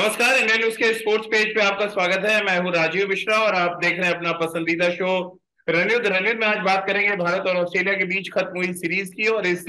नमस्कार। India news के sports page पे आपका स्वागत है। मैं हूं राजीव मिश्रा और आप देख रहे हैं अपना पसंदीदा शो रणनीत रणनीत में। आज बात करेंगे भारत और ऑस्ट्रेलिया के बीच खत्म हुई सीरीज की और इस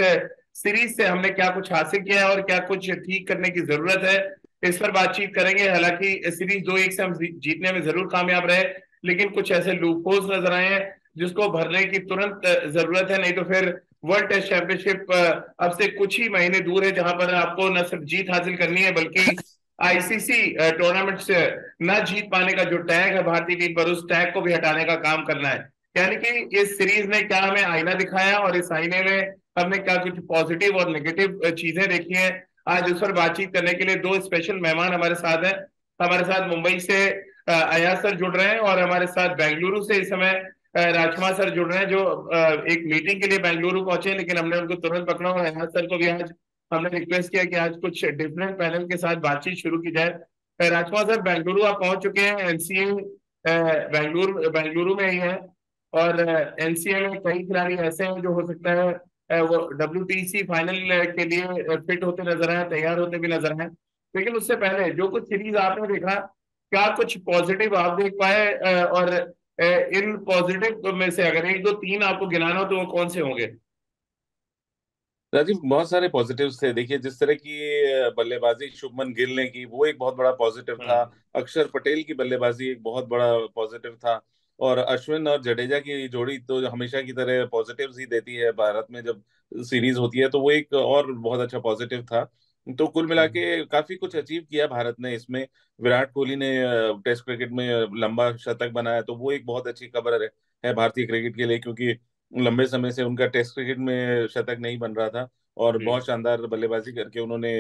सीरीज से हमने क्या कुछ हासिल किया है और क्या कुछ ठीक करने की जरूरत है, इस पर बातचीत करेंगे। हालांकि सीरीज 2-1 से हम जीतने में जरूर कामयाब रहे, लेकिन कुछ ऐसे लूप होल्स नजर आए हैं जिसको भरने की तुरंत जरूरत है। नहीं तो फिर वर्ल्ड टेस्ट चैंपियनशिप अब से कुछ ही महीने दूर है, जहां पर आपको न सिर्फ जीत हासिल करनी है बल्कि आईसीसी टूर्नामेंट से न जीत पाने का जो टैग है भारतीय टीम पर, उस टैग को भी हटाने का काम करना है। यानी कि इस सीरीज ने क्या हमें आईना दिखाया और इस आईने में हमने क्या कुछ पॉजिटिव और नेगेटिव चीजें देखी हैं, आज उस पर बातचीत करने के लिए दो स्पेशल मेहमान हमारे साथ हैं। हमारे साथ मुंबई से अयाज सर जुड़ रहे हैं और हमारे साथ बेंगलुरु से इस समय राजकुमार सर जुड़ रहे हैं, जो एक मीटिंग के लिए बेंगलुरु पहुंचे, लेकिन हमने उनको तुरंत पकड़ा और अयाज सर को भी आज हमने रिक्वेस्ट किया कि आज कुछ डिफरेंट पैनल के साथ बातचीत शुरू की जाए। राजकुमार सर, बेंगलुरु आप पहुंच चुके हैं। एनसीए बेंगलुरु बेंगलुरु में ही है और एनसीए में कई खिलाड़ी ऐसे हैं जो हो सकता है वो डब्ल्यूटीसी फाइनल के लिए फिट होते नजर आए, तैयार होते भी नजर आए। लेकिन उससे पहले जो कुछ सीरीज आपने देखा, क्या कुछ पॉजिटिव आप देख पाए? और इन पॉजिटिव में से अगर एक दो तीन आपको गिनाना हो तो वो कौन से होंगे? राजीव, बहुत सारे पॉजिटिव्स थे। देखिए, जिस तरह की बल्लेबाजी शुभमन गिल ने की, वो एक बहुत बड़ा पॉजिटिव था। हम्म। अक्षर पटेल की बल्लेबाजी एक बहुत बड़ा पॉजिटिव था। और अश्विन और जडेजा की जोड़ी तो हमेशा की तरह पॉजिटिव्स ही देती है भारत में जब सीरीज होती है, तो वो एक और बहुत अच्छा पॉजिटिव था। तो कुल मिला के काफी कुछ अचीव किया भारत ने इसमें। विराट कोहली ने टेस्ट क्रिकेट में लंबा शतक बनाया, तो वो एक बहुत अच्छी खबर है भारतीय क्रिकेट के लिए, क्योंकि लंबे समय से उनका टेस्ट क्रिकेट में शतक नहीं बन रहा था। और जी। बहुत शानदार बल्लेबाजी करके उन्होंने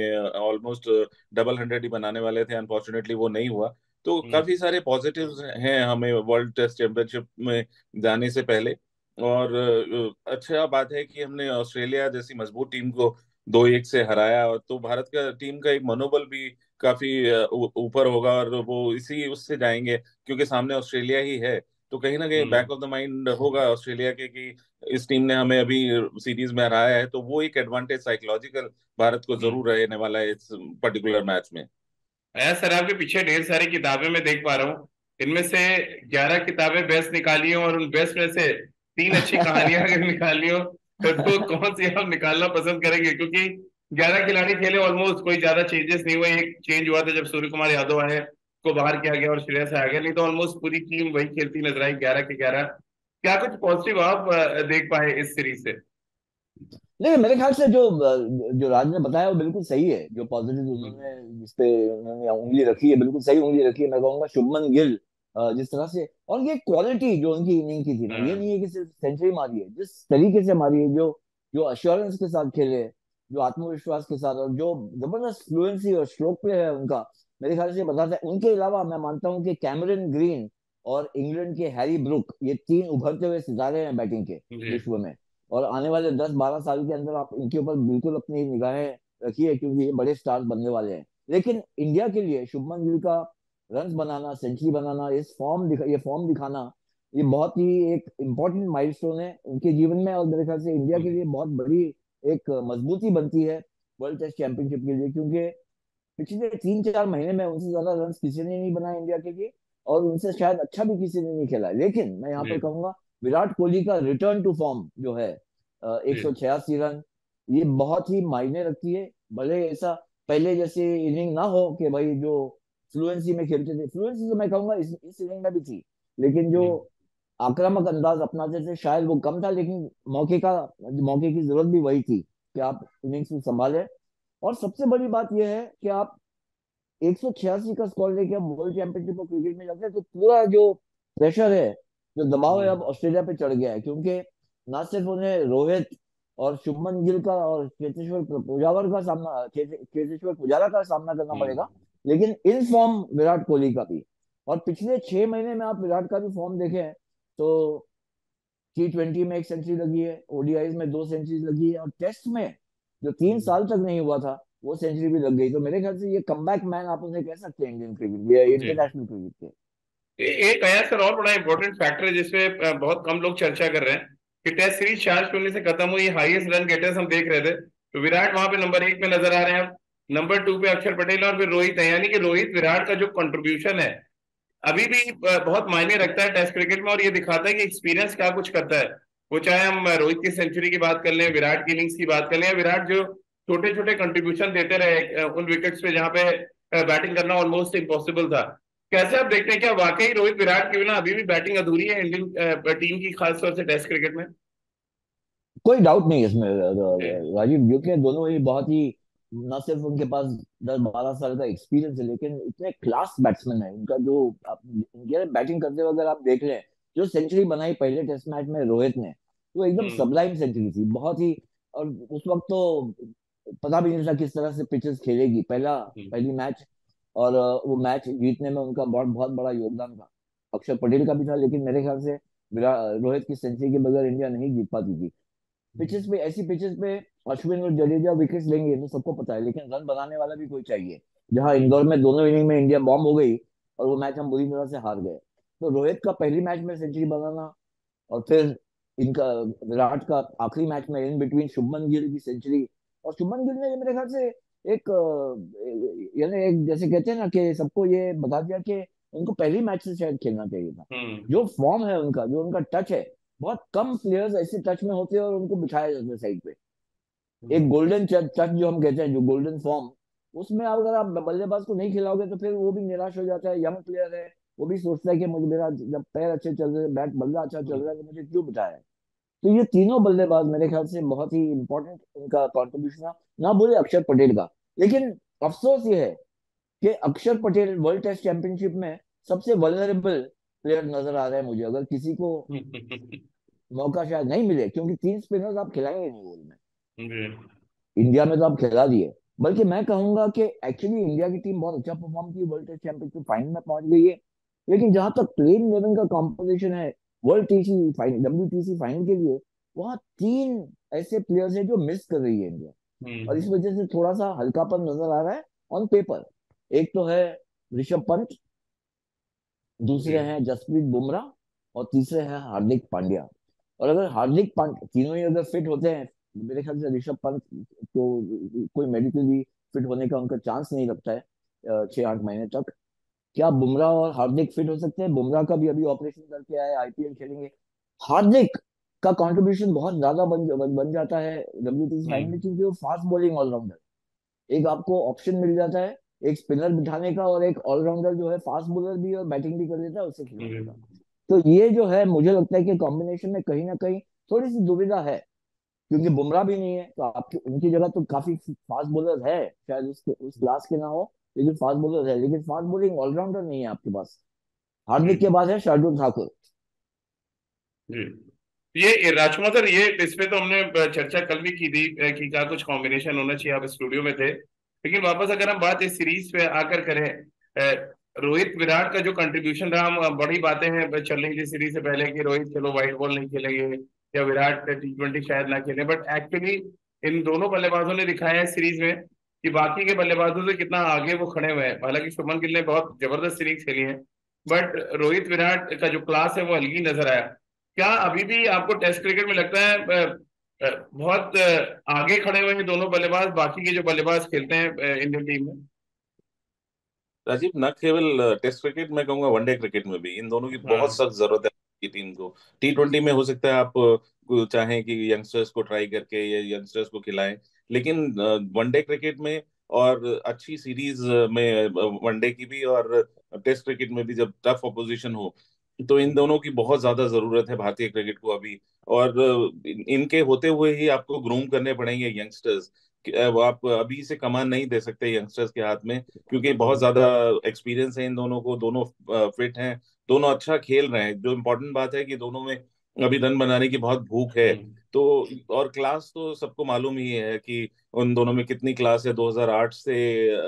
ऑलमोस्ट डबल हंड्रेड ही बनाने वाले थे, अनफॉर्चुनेटली वो नहीं हुआ। तो हम्म। काफी सारे पॉजिटिव्स हैं हमें वर्ल्ड टेस्ट चैंपियनशिप में जाने से पहले। और अच्छा बात है कि हमने ऑस्ट्रेलिया जैसी मजबूत टीम को 2-1 से हराया, और तो भारत का टीम का एक मनोबल भी काफी ऊपर होगा, और वो इसी उससे जाएंगे क्योंकि सामने ऑस्ट्रेलिया ही है। तो कहीं ना कहीं हम्म। बैक ऑफ द माइंड होगा ऑस्ट्रेलिया के कि इस टीम ने हमें अभी सीरीज में हराया है, तो वो एक एडवांटेज साइकोलॉजिकल भारत को हम्म। जरूर रहने वाला है इस पर्टिकुलर मैच में। आया सर, आपके पीछे ढेर सारी किताबें मैं देख पा रहा हूँ। इनमें से 11 किताबें बेस्ट निकाली हो और उन बेस्ट में से तीन अच्छी कहानियां अगर निकाली हो तो कौन सी आप निकालना पसंद करेंगे? क्योंकि 11 खिलाड़ी खेले, ऑलमोस्ट कोई ज्यादा चेंजेस नहीं हुए। एक चेंज हुआ था जब सूर्य कुमार यादव आए, को बाहर किया गया और श्रेयस आ गया, नहीं तो ऑलमोस्ट पूरी टीम वही खेलती नजर आई, 11 के 11। क्या कुछ पॉजिटिव आप देख पाए इस सीरीज से? नहीं, मेरे ख्याल से जो जो राज ने बताया वो बिल्कुल सही है। जो पॉजिटिव उन्होंने जिस पे उन्होंने उंगली रखी है, बिल्कुल सही उंगली रखी है। मैं कहूंगा शुभमन गिल जिस तरह से, और ये क्वालिटी जो उनकी इनिंग की थी ना, ये हाँ। नहीं है कि सिर्फ सेंचुरी मारी है, जिस तरीके से मारी है, जो जो अश्योरेंस के साथ खेले, जो आत्मविश्वास के साथ, और जो जबरदस्त फ्लुएंसी और स्ट्रोक प्ले है उनका, मेरे ख्याल से ये बताता है। उनके अलावा मैं मानता हूँ कि कैमरन ग्रीन और इंग्लैंड के हैरी ब्रुक, ये तीन उभरते हुए सितारे हैं बैटिंग के जी। विश्व में। और आने वाले 10-12 साल के अंदर आप इनके ऊपर बिल्कुल अपनी निगाहें रखिए, क्योंकि ये बड़े स्टार्स बनने वाले हैं। लेकिन इंडिया के लिए शुभमन गिल का रन बनाना, सेंचुरी बनाना, ये फॉर्म दिखाना, ये बहुत ही एक इम्पोर्टेंट माइलस्टोन है उनके जीवन में। और मेरे ख्याल से इंडिया के लिए बहुत बड़ी एक मजबूती बनती है वर्ल्ड टेस्ट चैंपियनशिप के लिए, क्योंकि पिछले 3-4 महीने में उनसे ज्यादा रन किसी ने नहीं बनाए इंडिया के लिए, और उनसे शायद अच्छा भी किसी ने नहीं खेला है। लेकिन मैं यहाँ जी। पर कहूंगा, विराट कोहली का रिटर्न टू फॉर्म जो है, एक जी। सौ छियासी रन, ये बहुत ही मायने रखती है। भले ऐसा पहले जैसे इनिंग ना हो कि भाई जो फ्लुएंसी में खेलते थे, फ्लुएंसी तो मैं कहूंगा इस इनिंग में भी थी, लेकिन जो हम्म। आक्रामक अंदाज अपनाते थे शायद वो कम था। लेकिन मौके की जरूरत भी वही थी कि आप इनिंग्स को संभालें। और सबसे बड़ी बात यह है कि आप 186 का स्कोर लेके अब वर्ल्ड चैंपियनशिप ऑफ क्रिकेट में जाते हैं, तो पूरा जो प्रेशर है, जो दबाव है, हम्म। अब ऑस्ट्रेलिया पे चढ़ गया है। क्योंकि ना सिर्फ उन्हें रोहित और शुभमन गिल का और चेतेश्वर पुजारा का सामना करना हम्म। पड़ेगा, लेकिन इन फॉर्म विराट कोहली का भी। और पिछले 6 महीने में आप विराट का भी फॉर्म देखें तो T20 में एक सेंचुरी लगी है, ओडीआईज में 2 सेंचुरी लगी है, और टेस्ट में जो 3 साल तक नहीं हुआ था वो सेंचुरी भी लग गई। तो मेरे ख्याल से ये कमबैक मैन आप उन्हें कह सकते हैं इंडियन क्रिकेट, ये जी। इंटरनेशनल क्रिकेट के। एक आया सर और बड़ा इंपॉर्टेंट फैक्टर है जिसपे बहुत कम लोग चर्चा कर रहे हैं कि टेस्ट सीरीज 4-0 से खत्म हुई, हाईएस्ट रन गेटर्स हम देख रहे थे तो विराट वहां पे नंबर 1 पे नजर आ रहे हैं। नंबर 2 पे अक्षर पटेल और फिर रोहित है, यानी कि रोहित विराट का जो कंट्रीब्यूशन है अभी भी बहुत मायने रखता है टेस्ट क्रिकेट में, और ये दिखाता है कि एक्सपीरियंस क्या कुछ करता है। वो चाहे हम रोहित की सेंचुरी की बात कर लें, विराट की इनिंग्स की बात कर लें, या विराट जो छोटे छोटे कंट्रीब्यूशन देते रहे उन विकेट्स पे जहाँ पे बैटिंग करना ऑलमोस्ट इम्पॉसिबल था। कैसे आप देखते हैं, क्या वाकई रोहित विराट के बिना अभी भी बैटिंग अधूरी है इंडियन टीम की, खासतौर से टेस्ट क्रिकेट में? कोई डाउट नहीं है इसमें जी। राजीव, क्योंकि दोनों ही बहुत ही, न सिर्फ उनके पास 10-12 साल का एक्सपीरियंस है, लेकिन इतने क्लास बैट्समैन है। उनका जो आप इनके बैटिंग करते हुए अगर आप देख लें, जो सेंचुरी बनाई पहले टेस्ट मैच में रोहित ने, वो एकदम हम्म। सबलाइन सेंचुरी थी, बहुत ही। और उस वक्त तो पता भी नहीं था किस तरह से पिचेस खेलेगी, हम्म। पहली मैच। और वो मैच जीतने में उनका बहुत बहुत बड़ा योगदान था। अक्षर पटेल का भी था, लेकिन मेरे ख्याल से रोहित की सेंचुरी के बगैर इंडिया नहीं जीत पाती थी। पिचेस पे, ऐसी पिचेस पे अश्विन और जडेजा विकेट्स लेंगे तो सबको पता है, लेकिन रन बनाने वाला भी कोई चाहिए। जहां इंदौर में दोनों इनिंग में इंडिया बॉम्ब हो गई और वो मैच हम बुरी तरह से हार गए। तो रोहित का पहली मैच में सेंचुरी बनाना, और फिर इनका विराट का आखिरी मैच में इन बिटवीन शुभमन गिल की सेंचुरी। और शुभमन गिल ने मेरे ख्याल से एक यानी एक, जैसे कहते हैं ना, कि सबको ये बता दिया कि उनको पहली मैच से शायद खेलना चाहिए था। हम्म। जो फॉर्म है उनका, जो उनका टच है, बहुत कम प्लेयर्स ऐसे टच में होते हैं और उनको बिठाया जाता है साइड पे। एक हम्म। गोल्डन टच जो हम कहते हैं, जो गोल्डन फॉर्म, उसमें अगर आप बल्लेबाज को नहीं खिलाओगे तो फिर वो भी निराश हो जाता है। यंग प्लेयर है, वो भी सोचता है कि मुझे, मेरा जब पैर अच्छे चल रहे हैं, बैट बल्ला अच्छा चल हम्म। रहा है, तो मुझे क्यों बिठाया है। तो ये तीनों बल्लेबाज मेरे ख्याल से बहुत ही इंपॉर्टेंट उनका कॉन्ट्रीब्यूशन था, ना बोले अक्षर पटेल का। लेकिन अफसोस ये है कि अक्षर पटेल वर्ल्ड टेस्ट चैंपियनशिप में सबसे वल्नरेबल प्लेयर नजर आ रहे हैं मुझे। अगर किसी को मौका शायद नहीं मिले, क्योंकि 3 स्पिनर्स आप खिलाएंगे नहीं ओवर में, जी। इंडिया में तो आप खिला दिए। बल्कि मैं कहूंगा कि एक्चुअली इंडिया की टीम बहुत अच्छा परफॉर्म की, वर्ल्ड टेस्ट चैंपियनशिप फाइनल में पहुंच गई है। लेकिन जहां तक प्लेइंग 11 का कंपोजिशन है, world TC final, WTC final के लिए, वहां 3 ऐसे प्लेयर्स हैं जो मिस कर रही है इंडिया। और इस हम्म। वजह से थोड़ा सा हल्कापन नजर आ रहा है ऑन पेपर। एक तो है ऋषभ पंत, जी। दूसरे हैं जसप्रीत बुमराह, और तीसरे हैं हार्दिक पांड्या। और अगर हार्दिक पांड्या तीनों ही अगर फिट होते हैं, मेरे ख्याल से ऋषभ पंत तो कोई मेडिकली फिट होने का उनका चांस नहीं लगता है 6-8 महीने तक। क्या बुमराह और हार्दिक फिट हो सकते हैं? बुमराह का भी अभी ऑपरेशन करके आए, IPL खेलेंगे। हार्दिक का कंट्रीब्यूशन बहुत ज्यादा बन जाता है WTC फाइनल में, हम्म। क्योंकि वो फास्ट बॉलिंग ऑलराउंडर। एक आपको ऑप्शन मिल जाता है, एक स्पिनर बिठाने का, और एक ऑलराउंडर जो है फास्ट बॉलर भी और बैटिंग भी कर लेता है, उससे खिलवाने का। हम्म। तो ये जो है, मुझे लगता है कि कॉम्बिनेशन में कहीं ना कहीं थोड़ी सी दुविधा है। क्योंकि बुमराह भी नहीं है, तो आपकी उनकी जगह तो काफी फास्ट बॉलर है, शायद उस क्लास के ना हो, लेकिन फास्ट बॉलर है, लेकिन फास्ट बॉलिंग ऑलराउंडर नहीं है आपके पास। हार्दिक के जी। बाद है शार्दुल ठाकुर। जी। ये राजकुमार सर, ये इस पे तो हमने चर्चा कल भी की थी कि क्या कुछ कॉम्बिनेशन होना चाहिए, आप स्टूडियो में थे। लेकिन वापस अगर हम बात इस सीरीज पे आकर करें, रोहित विराट का जो कंट्रीब्यूशन रहा, हम बड़ी बातें हैं चल रही थी सीरीज से पहले कि रोहित चलो व्हाइट बॉल नहीं खेलेंगे या विराट T20 शायद ना खेले, बट एक्चुअली इन दोनों बल्लेबाजों ने दिखाया है सीरीज में कि बाकी के बल्लेबाजों से कितना आगे वो खड़े हुए हैं। हालांकि शुभमन गिल ने बहुत जबरदस्त सीरीज खेली है, बट रोहित विराट का जो क्लास है वो अलग ही नजर आया। क्या अभी भी आपको टेस्ट क्रिकेट में लगता है बहुत आगे खड़े हुए हैं दोनों बल्लेबाज बाकी के जो बल्लेबाज खेलते हैं इंडियन टीम में? राजीव, न केवल टेस्ट क्रिकेट में कहूंगा, वनडे क्रिकेट में भी इन दोनों की बहुत हाँ। सख्त जरूरत है की टीम को। T20 में हो सकता है आप चाहें कि यंगस्टर्स को ट्राई करके या यंगस्टर्स को खिलाएं, लेकिन वनडे क्रिकेट में और अच्छी सीरीज में, वनडे की भी और टेस्ट क्रिकेट में भी, जब टफ ऑपोजिशन हो, तो इन दोनों की बहुत ज्यादा जरूरत है भारतीय क्रिकेट को अभी। और इनके होते हुए ही आपको ग्रूम करने पड़ेंगे यंगस्टर्स। वो आप अभी से कमान नहीं दे सकते यंगस्टर्स के हाथ में, क्योंकि बहुत ज्यादा एक्सपीरियंस है इन दोनों को, दोनों फिट हैं, दोनों अच्छा खेल रहे हैं। जो इम्पोर्टेंट बात है कि दोनों में अभी रन बनाने की बहुत भूख है। हम्म। तो और क्लास तो सबको मालूम ही है कि उन दोनों में कितनी क्लास है। 2008 से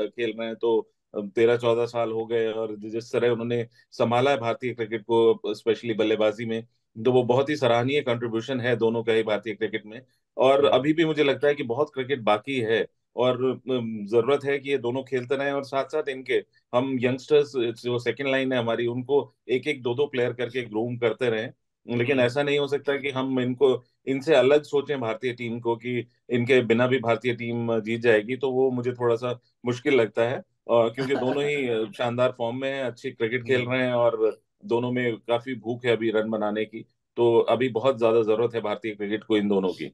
खेल रहे हैं, तो 13-14 साल हो गए, और जिस तरह उन्होंने संभाला है भारतीय क्रिकेट को, स्पेशली बल्लेबाजी में, तो वो बहुत ही सराहनीय कंट्रीब्यूशन है दोनों का ही भारतीय क्रिकेट में। और हम्म। अभी भी मुझे लगता है कि बहुत क्रिकेट बाकी है, और जरूरत है कि ये दोनों खेलते रहें, और साथ साथ इनके हम यंगस्टर्स जो सेकंड लाइन है हमारी, उनको एक एक दो दो प्लेयर करके ग्रूम करते रहें। लेकिन ऐसा नहीं हो सकता कि हम इनको इनसे अलग सोचें भारतीय टीम को, कि इनके बिना भी भारतीय टीम जीत जाएगी। तो वो मुझे थोड़ा सा मुश्किल लगता है, और क्योंकि दोनों ही शानदार फॉर्म में हैं, अच्छी क्रिकेट खेल हम्म। रहे हैं, और दोनों में काफी भूख है अभी रन बनाने की। तो अभी बहुत ज्यादा जरूरत है भारतीय क्रिकेट को इन दोनों की।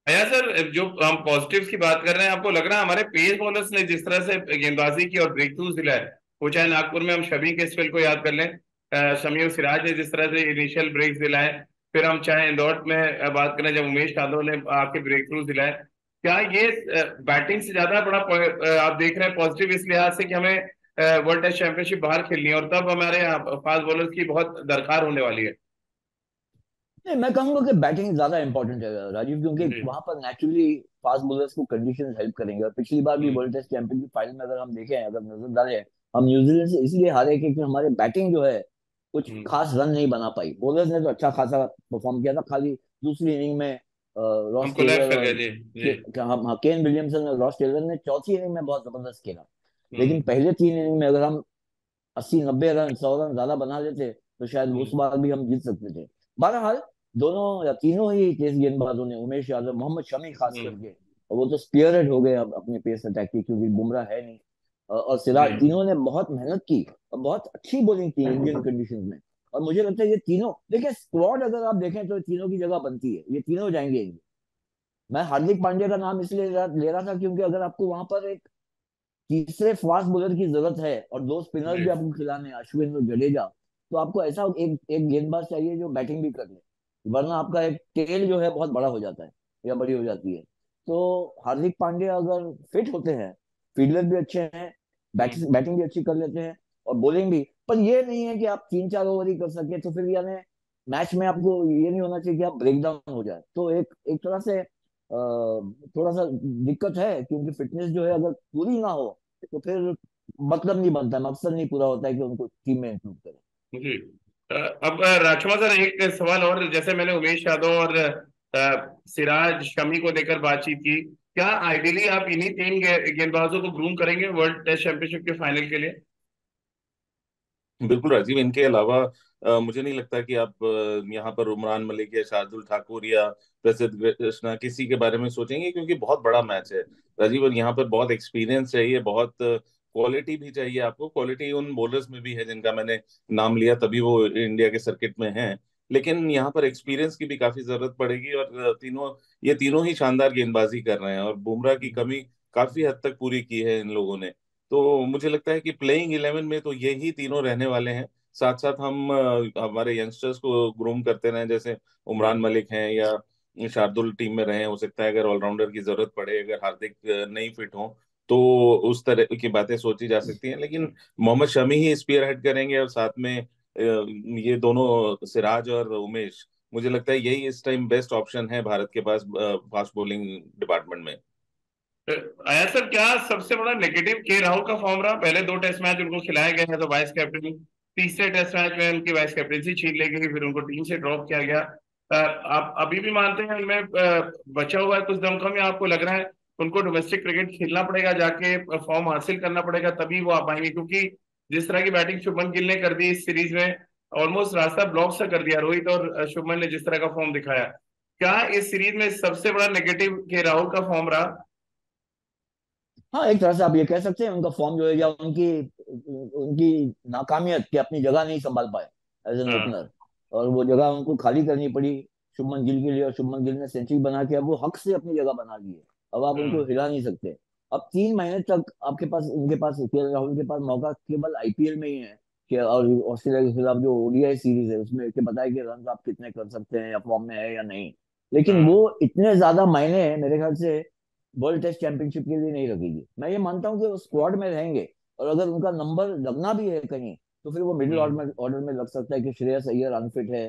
भैया सर, जो हम पॉजिटिव्स की बात कर रहे हैं, आपको लग रहा है हमारे पेस बॉलर्स ने जिस तरह से गेंदबाजी की और ब्रेक थ्रूज दिलाए, वो चाहे नागपुर में हम शमी के स्पेल को याद कर लें, शमी और सिराज ने जिस तरह से इनिशियल ब्रेक्स दिलाए, फिर हम चाहे इंदौर में बात करें जब उमेश यादव ने आके ब्रेक थ्रूज दिलाए, क्या ये बैटिंग से ज्यादा बड़ा आप देख रहे हैं पॉजिटिव इस लिहाज से कि हमें वर्ल्ड टेस्ट चैंपियनशिप बाहर खेलनी है और तब हमारे फास्ट बॉलर्स की बहुत दरकार होने वाली है? नहीं, मैं कहूंगा कि बैटिंग ज्यादा इंपॉर्टेंट है राजीव, क्योंकि जी। वहां पर नेचुरली फास्ट बॉलर्स को कंडीशंस हेल्प करेंगे। और पिछली बार भी हम्म। वर्ल्ड टेस्ट चैंपियनशिप फाइनल में अगर हम देखें, अगर नजर डालें, हम न्यूजीलैंड से इसलिए हारे क्योंकि हमारे बैटिंग जो है कुछ हम्म। खास रन नहीं बना पाई। बॉलर्स ने तो अच्छा खासा परफॉर्म किया था, खाली दूसरी इनिंग में रॉस हम कोलैप्स टेलर कर गए और जी। जी। केन विलियमसन और रॉस टेलर ने चौथी इनिंग में बहुत जबरदस्त खेला। लेकिन हम्म। पहले तीन इनिंग में अगर हम 80 90 रन 100 रन ज्यादा बना लेते तो शायद उस हम्म। बार भी हम जीत सकते थे। बहरहाल दोनों या तीनों ही तेज गेंदबाजों ने, उमेश यादव, मोहम्मद शमी खास हम्म। करके, और वो तो स्पीयरहेड हो गए अब अपने पेस अटैक की, क्योंकि बुमराह है नहीं, और जी। सिराज, तीनों ने बहुत मेहनत की और बहुत अच्छी बॉलिंग की इंडियन कंडीशंस में। और मुझे लगता है ये तीनों, देखिए स्क्वाड अगर आप देखें तो तीनों की जगह बनती है, ये तीनों जाएंगे। मैं हार्दिक पांड्या का नाम इसलिए ले रहा था क्योंकि अगर आपको वहां पर एक तीसरे फास्ट बॉलर की जरूरत है और दो स्पिनर्स जी। भी आपको खिलाने हैं, अश्विन और जडेजा, तो आपको ऐसा एक एक गेंदबाज चाहिए जो बैटिंग भी कर ले, वरना आपका एक टेल जो है बहुत बड़ा हो जाता है या बड़ी हो जाती है। तो हार्दिक पांड्या अगर फिट होते हैं, फील्डर भी अच्छे हैं, हम्म। बैटिंग भी अच्छी कर लेते हैं और बॉलिंग भी, पर ये नहीं है कि आप 3 4 ओवर ही कर सके, तो फिर यानी मैच में आपको ये नहीं होना चाहिए कि आप ब्रेक डाउन हो जाए। तो एक एक तरह से थोड़ा सा दिक्कत है, क्योंकि फिटनेस जो है अगर पूरी ना हो तो फिर मतलब नहीं बनता है, मकसद नहीं पूरा होता है कि उनको टीम में इंक्लूड करें। जी। अब राजकुमार सर, एक सवाल और, जैसे मैंने उमेश यादव और सिराज शमी को लेकर बातचीत की, क्या आइडियली आप इन्हीं तीन गेंदबाजों को ग्रूम करेंगे वर्ल्ड टेस्ट चैंपियनशिप के फाइनल के लिए? बिल्कुल राजीव, इनके अलावा मुझे नहीं लगता कि आप यहाँ पर उमरान मलिक या शार्दुल ठाकुर या प्रसिद्ध कृष्णा किसी के बारे में सोचेंगे, क्योंकि बहुत बड़ा मैच है राजीव, और यहाँ पर बहुत एक्सपीरियंस चाहिए, बहुत क्वालिटी भी चाहिए आपको। क्वालिटी उन बॉलर्स में भी है जिनका मैंने नाम लिया, तभी वो इंडिया के सर्किट में हैं। लेकिन यहाँ पर एक्सपीरियंस की भी काफी जरूरत पड़ेगी, और ये तीनों ही शानदार गेंदबाजी कर रहे हैं, और बुमराह की कमी काफी हद तक पूरी की है इन लोगों ने। तो मुझे लगता है कि प्लेइंग 11 में तो यही तीनों रहने वाले हैं। साथ साथ हम हमारे यंगस्टर्स को ग्रूम करते रहें, जैसे उमरान हम्म। मलिक हैं या शार्दुल टीम में रहे, हो सकता है अगर ऑलराउंडर की जरूरत पड़े, अगर हार्दिक नहीं फिट हो, तो उस तरह की बातें सोची जा सकती हैं। लेकिन मोहम्मद शमी ही स्पीयर हेड करेंगे, और साथ में ये दोनों सिराज और उमेश, मुझे लगता है यही इस टाइम बेस्ट ऑप्शन है भारत के पास फास्ट बॉलिंग डिपार्टमेंट में। आया सर, क्या सबसे बड़ा नेगेटिव के राहुल का फॉर्म रहा? पहले दो टेस्ट मैच उनको खिलाए गए हैं तो वाइस कैप्टन, तीसरे टेस्ट मैच में उनकी वाइस कैप्टनसी छीन ली गई, फिर उनको टीम से ड्रॉप किया गया। आप अभी भी मानते हैं उनमें बचा हुआ है कुछ दमखम, या आपको लग रहा है उनको डोमेस्टिक क्रिकेट खेलना पड़ेगा, जाके फॉर्म हासिल करना पड़ेगा तभी वो आ पाएंगे? क्योंकि जिस तरह की बैटिंग शुभमन गिल ने कर दी इस सीरीज में, ऑलमोस्ट रास्ता ब्लॉक सा कर दिया रोहित और शुभमन ने जिस तरह का फॉर्म दिखाया, क्या इस सीरीज में सबसे बड़ा नेगेटिव के राहुल का फॉर्म रहा? हाँ, एक तरह से आप ये कह सकते हैं उनका फॉर्म जो है, या उनकी उनकी नाकामियत कि अपनी जगह नहीं संभाल पाए एज एन हाँ। ओपनर, और वो जगह उनको खाली करनी पड़ी शुभमन गिल के लिए, और शुभमन गिल ने सेंचुरी बना के अब वो हक से अपनी जगह बना ली है। अब आप उनको हाँ। हिला नहीं सकते। अब 3 महीने तक आपके पास, उनके पास, के राहुल के पास मौका केवल आईपीएल में ही है कि, और ऑस्ट्रेलिया के खिलाफ जो ओडीआई सीरीज है उसमें कि बताए कि रन आप कितने कर सकते हैं या फॉर्म में है या नहीं। लेकिन वो हाँ। इतने ज्यादा मायने मेरे ख्याल से वर्ल्ड टेस्ट चैंपियनशिप के लिए नहीं रखेगी। मैं ये मानता हूँ कि वो स्क्वाड में रहेंगे, और अगर उनका नंबर लगना भी है कहीं तो फिर वो मिडिल हम्म। ऑर्डर में लग सकता है कि श्रेयस अय्यर अनफिट है,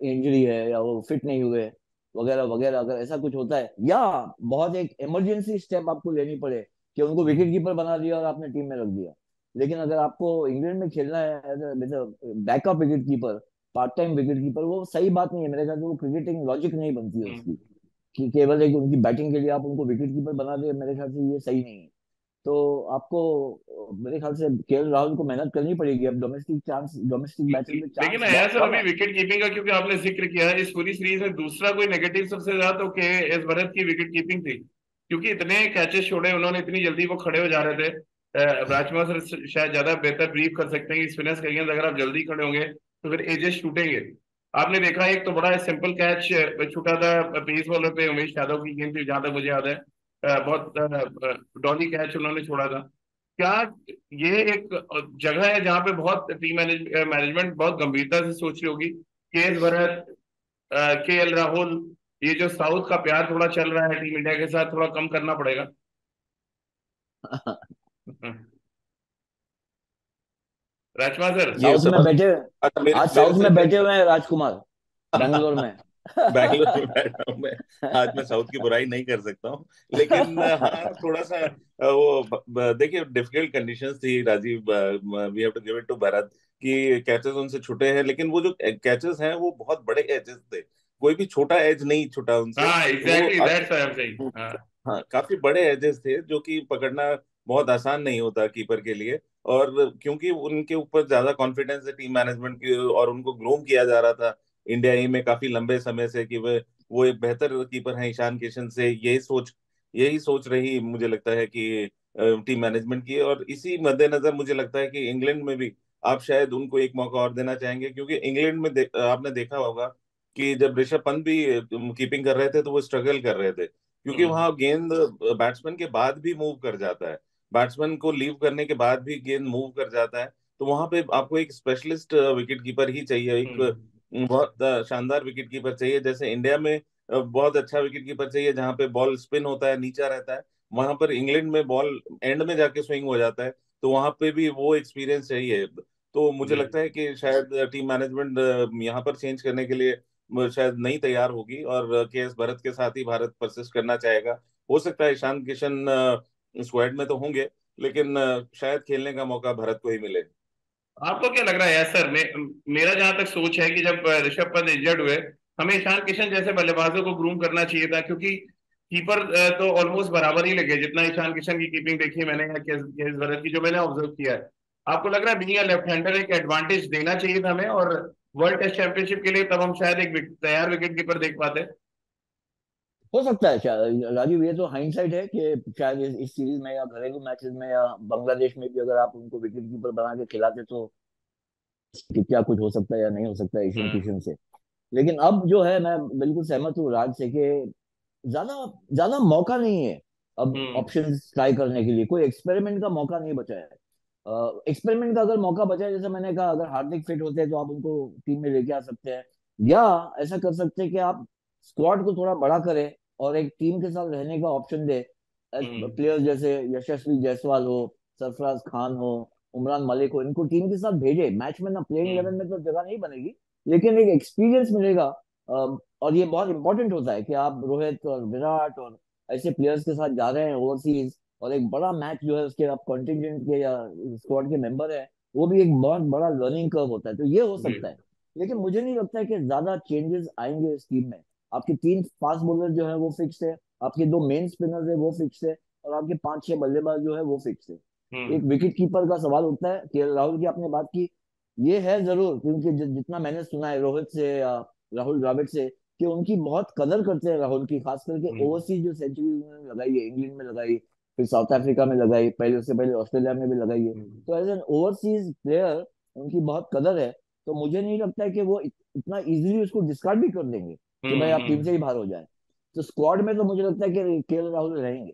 इंजरी है, या वो फिट नहीं हुए वगैरह वगैरह, अगर ऐसा कुछ होता है, या बहुत एक इमरजेंसी स्टेप आपको लेनी पड़े कि उनको विकेट हम्म। कीपर बना दिया और आपने टीम में रख दिया। लेकिन अगर आपको इंग्लैंड में खेलना है backup wicket keeper, part time wicket keeper, वो सही बात नहीं है मेरे ख्याल से, वो क्रिकेटिंग लॉजिक नहीं बनती है हम्म। उसकी, कि केवल एक उनकी बैटिंग के लिए आप उनको विकेट कीपर बना दे, मेरे ख्याल से ये सही नहीं है। तो आपको मेरे ख्याल से केएल राहुल को मेहनत करनी पड़ेगी। अब डोमेस्टिक मैचेस में लेकिन चांस आया बहुत सर कम अभी है। विकेट कीपिंग का, क्योंकि आपने जिक्र किया है, इस पूरी सीरीज में दूसरा कोई नेगेटिव सबसे ज्यादा तो के एस भरत की विकेट कीपिंग थी, क्योंकि इतने कैचेस छोड़े उन्होंने, इतनी जल्दी वो खड़े हो जा रहे थे। राजकुमार सर शायद ज्यादा बेहतर ब्रीफ कर सकते हैं कि स्पिनर्स के अगेंस्ट अगर आप जल्दी खड़े होंगे तो फिर एजेस छूटेंगे। आपने देखा एक तो बड़ा सिंपल कैच छूटा था पेस बॉलर पे, उमेश यादव की गेंद थी जहां तक मुझे याद है, बहुत डॉली कैच उन्होंने छोड़ा था। क्या ये एक जगह है जहां पे बहुत टीम मैनेजमेंट बहुत गंभीरता से सोच रही होगी? के एस भरत, के एल राहुल, ये जो साउथ का प्यार थोड़ा चल रहा है टीम इंडिया के साथ, थोड़ा कम करना पड़ेगा। राजकुमार सर। ये साउथ में समझ, बैठे, अच्छा मेरे आज मेरे साउथ से में मेरे बैठे हुए हैं राजकुमार, बैंगलोर में। बैंगलोर में बैठा हूँ मैं। आज मैं साउथ की बुराई नहीं कर सकता हूँ, लेकिन हाँ थोड़ा सा वो देखिए डिफिकल्ट कंडीशंस थी Rajiv. We have to give it to Bharat कि कैचेस उनसे छूटे हैं, लेकिन वो जो कैचेस हैं वो बहुत बड़े एजेस थे, कोई भी छोटा एज नहीं छूटा उनसे। हाँ वो exactly that's why I am saying. हाँ। हाँ काफी बड़े एजेस थे जो कि पकड़ना बहुत आसान नहीं होता कीपर के लिए। और क्योंकि उनके ऊपर ज्यादा कॉन्फिडेंस है टीम मैनेजमेंट की, और उनको ग्रूम किया जा रहा था इंडिया ई में काफी लंबे समय से कि वो एक बेहतर कीपर है ईशान किशन से, यही सोच रही मुझे लगता है कि टीम मैनेजमेंट की। और इसी मद्देनजर मुझे लगता है कि इंग्लैंड में भी आप शायद उनको एक मौका और देना चाहेंगे, क्योंकि इंग्लैंड में आपने देखा होगा कि जब ऋषभ पंत भी कीपिंग कर रहे थे तो वो स्ट्रगल कर रहे थे, क्योंकि हम्म। वहां गेंद बैट्समैन के बाद भी मूव कर जाता है, बैट्समैन को लीव करने के बाद भी गेंद मूव कर जाता है। तो वहां पे आपको एक स्पेशलिस्ट विकेट कीपर ही चाहिए, एक हम्म। बहुत शानदार विकेट कीपर चाहिए। जैसे इंडिया में बहुत अच्छा विकेट कीपर चाहिए जहां पे बॉल स्पिन होता है, नीचा रहता है, वहां पर इंग्लैंड में बॉल एंड में जाके स्विंग हो जाता है, तो वहां पे भी वो एक्सपीरियंस चाहिए। तो मुझे जी। लगता है कि शायद टीम मैनेजमेंट यहाँ पर चेंज करने के लिए शायद नहीं तैयार होगी, और के एस भरत के साथ ही भारत परसिस्ट करना चाहेगा। हो सकता है ईशान किशन स्क्वाड में तो होंगे, लेकिन शायद खेलने का मौका भारत को ही मिले। आपको क्या लग रहा है यार सर, मेरा जहां तक सोच है कि जब ऋषभ पंत इंजर्ड हुए, हमें ईशान किशन जैसे बल्लेबाजों को ग्रूम करना चाहिए था, क्योंकि कीपर तो ऑलमोस्ट बराबर ही लगे जितना ईशान किशन की कीपिंग देखी है मैंने या केस भरत की जो मैंने ऑब्जर्व किया है। आपको लग रहा है बीइंग लेफ्ट हैंडर एक एडवांटेज देना चाहिए था हमें, और वर्ल्ड टेस्ट चैंपियनशिप के लिए तब हम शायद एक तैयार विकेट कीपर देख पाते? हो सकता है शायद राजीव, ये तो हाइंडसाइट है कि शायद इस सीरीज में या घरेलू मैचेस में या बांग्लादेश में भी अगर आप उनको विकेट कीपर बना के खिलाते तो कि क्या कुछ हो सकता है या नहीं हो सकता है ईशान हम्म। किशन से। लेकिन अब जो है, मैं बिल्कुल सहमत हूँ राज से कि ज्यादा ज्यादा मौका नहीं है अब हम्म। ऑप्शंस ट्राई करने के लिए, कोई एक्सपेरिमेंट का मौका नहीं बचा है। एक्सपेरिमेंट का अगर मौका बचा है, जैसे मैंने कहा, अगर हार्दिक फिट होते हैं तो आप उनको टीम में लेके आ सकते हैं, या ऐसा कर सकते हैं कि आप स्क्वाड को थोड़ा बड़ा करें और एक टीम के साथ रहने का ऑप्शन दे। हम्म। प्लेयर्स जैसे यशस्वी जायसवाल हो, सरफराज खान हो, उमरान मलिक हो, इनको टीम के साथ भेजे मैच में ना। प्लेइंग हम्म। 11 में तो जगह नहीं बनेगी, लेकिन एक एक्सपीरियंस मिलेगा। और ये बहुत इंपॉर्टेंट होता है कि आप रोहित और विराट और ऐसे प्लेयर्स के साथ जा रहे हैं ओवरसीज, और एक बड़ा मैच जो है उसके आप कॉन्टिजेंट के या स्क्वाड के मेंबर है, वो भी एक बहुत बड़ा लर्निंग कर्व होता है। तो ये हो जी। सकता है, लेकिन मुझे नहीं लगता है कि ज्यादा चेंजेस आएंगे इस टीम में। आपके 3 फास्ट बॉलर जो है वो फिक्स है, आपके 2 मेन स्पिनर है वो फिक्स है, और आपके 5-6 बल्लेबाज जो है वो फिक्स है। एक हम्म। विकेट कीपर का सवाल उठता है कि राहुल की आपने बात की, ये है जरूर, क्योंकि जितना मैंने सुना है रोहित से या राहुल द्रविड़ से, कि उनकी बहुत कदर करते हैं राहुल की, खास करके हम्म। ओवरसीज जो सेंचुरी उन्होंने लगाई है, इंग्लैंड में लगाई, फिर साउथ अफ्रीका में लगाई, पहले उससे पहले ऑस्ट्रेलिया में भी लगाई है। हम्म। तो एज एन ओवरसीज प्लेयर उनकी बहुत कदर है। तो मुझे नहीं लगता है कि वो इतना इजीली उसको डिस्कार्ड भी कर देंगे कि भाई आप टीम से ही हम्म। बाहर हो जाए। तो स्क्वाड में तो मुझे लगता है कि केएल राहुल रहेंगे।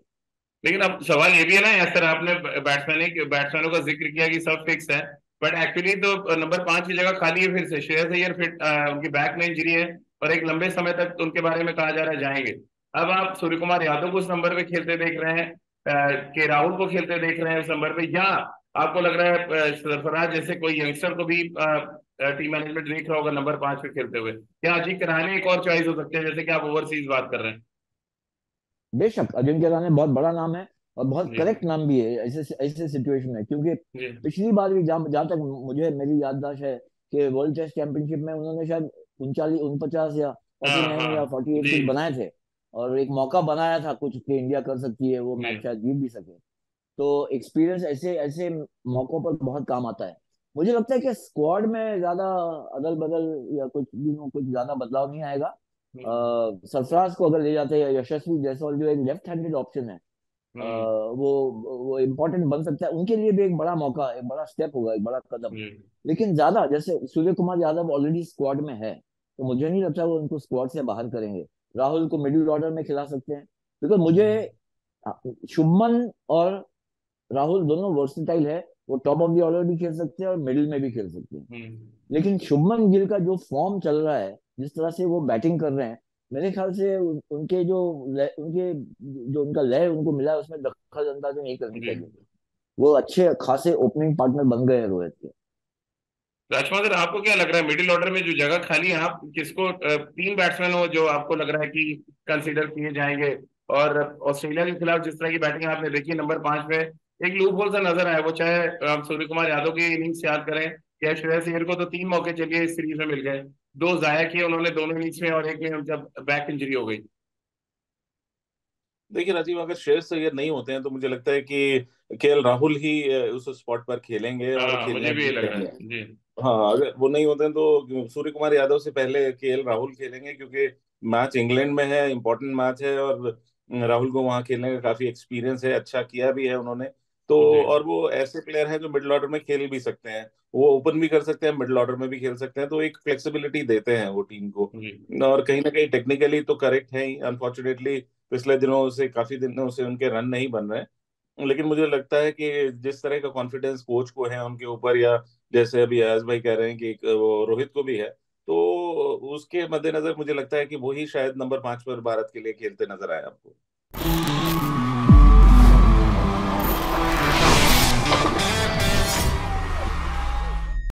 लेकिन अब सवाल ये भी है ना यार सर, आपने बैट्समैनों का जिक्र किया कि सब फिक्स है, बट एक्चुअली तो नंबर 5 की जगह खाली है फिर से। श्रेयस अय्यर फिट, उनकी बैक में इंजरी है, और एक लंबे समय तक उनके बारे में कहा जा रहा है जाएंगे। अब आप सूर्य कुमार यादव को उस नंबर पे खेलते देख रहे हैं, के राहुल को खेलते देख रहे हैं उस नंबर पे, या आपको लग रहा है सरफराज जैसे कोई यंगस्टर को भी टीम मैनेजमेंट देख रहा होगा नंबर 5 पे खेलते हुए? क्या अजीत रहाणे एक और चॉइस हो सकते हैं, जैसे कि आप ओवरसीज बात कर रहे हैं? बेशक अजिंक्य रहाणे बहुत बड़ा नाम है, और बहुत जी। करेक्ट नाम भी है ऐसे ऐसे सिचुएशन में, क्योंकि जी। पिछली बार भी जहाँ जहाँ तक मुझे मेरी याददाश्त है कि वर्ल्ड टेस्ट चैंपियनशिप में उन्होंने शायद 39 49 या हाँ 49 या हाँ। 48 जी। कुछ बनाए थे, और एक मौका बनाया था कुछ कि इंडिया कर सकती है वो जी। मैच शायद जीत भी सके। तो एक्सपीरियंस ऐसे ऐसे मौकों पर बहुत काम आता है। मुझे लगता है कि स्क्वाड में ज्यादा अदल बदल या कुछ ज्यादा बदलाव नहीं आएगा। हम्म। सरफराज को अगर ले जाते हैं, यशस्वी जायसवाल जो एक लेफ्ट हैंडेड ऑप्शन है, हम्म। वो इम्पोर्टेंट बन सकता है, उनके लिए भी एक बड़ा मौका, एक बड़ा स्टेप होगा, एक बड़ा कदम। हम्म। लेकिन ज्यादा जैसे सूर्य कुमार यादव ऑलरेडी स्क्वाड में है, तो मुझे नहीं लगता वो उनको स्क्वाड से बाहर करेंगे। राहुल को मिडिल ऑर्डर में खिला सकते हैं, बिकॉज मुझे हम्म। शुभमन और राहुल दोनों वर्सेटाइल है। वो टॉप ऑफ द ऑर्डर भी खेल सकते हैं और मिडिल में भी खेल सकते हैं। हम्म। लेकिन शुभमन गिल का जो फॉर्म चल रहा है, जिस तरह से वो बैटिंग कर रहे हैं, मेरे ख्याल से उनका लय उनको मिला है, उसमें दखल अंदाजी नहीं करनी जी। चाहिए। वो अच्छे खासे ओपनिंग पार्टनर बन गए हैं रोहित के। राजकुमार सर, आपको क्या लग रहा है मिडिल ऑर्डर में जो जगह खाली है, आप किसको, तीन बैट्समैन हो जो आपको लग रहा है कि कंसीडर किए जाएंगे? और ऑस्ट्रेलिया के खिलाफ जिस तरह की बैटिंग आपने देखी नंबर 5 पे, एक लूप होल सा नजर आया, वो चाहे सूर्य कुमार यादव की इनिंग्स याद करें या श्रेयस अय्यर को, तो 3 मौके चलिए इस सीरीज में मिल गए, 2 जाया किए उन्होंने दोनों इनिंग्स में, और एक में जब बैक इंजरी हो गई। देखिए राजीव, अगर श्रेयस अय्यर नहीं होते हैं तो मुझे लगता है कि केएल राहुल ही उस स्पॉट पर खेलेंगे और हाँ, मुझे खेलने भी भी ये लग रहा देंगे। है जी। हाँ, अगर वो नहीं होते हैं तो सूर्य कुमार यादव से पहले केएल राहुल खेलेंगे, क्योंकि मैच इंग्लैंड में है, इंपॉर्टेंट मैच है, और राहुल को वहां खेलने का काफी एक्सपीरियंस है, अच्छा किया भी है उन्होंने। तो जी। और वो ऐसे प्लेयर हैं जो मिडिल ऑर्डर में खेल भी सकते हैं, वो ओपन भी कर सकते हैं, मिडिल ऑर्डर में भी खेल सकते हैं, तो एक फ्लेक्सिबिलिटी देते हैं वो टीम को। जी। और कहीं ना कहीं टेक्निकली तो करेक्ट है ही, अनफॉर्चुनेटली पिछले दिनों से, काफी दिनों से उनके रन नहीं बन रहे। लेकिन मुझे लगता है कि जिस तरह का कॉन्फिडेंस कोच को है उनके ऊपर, या जैसे अभी अयाज भाई कह रहे हैं कि वो रोहित को भी है, तो उसके मद्देनजर मुझे लगता है कि वही शायद नंबर 5 पर भारत के लिए खेलते नजर आए आपको।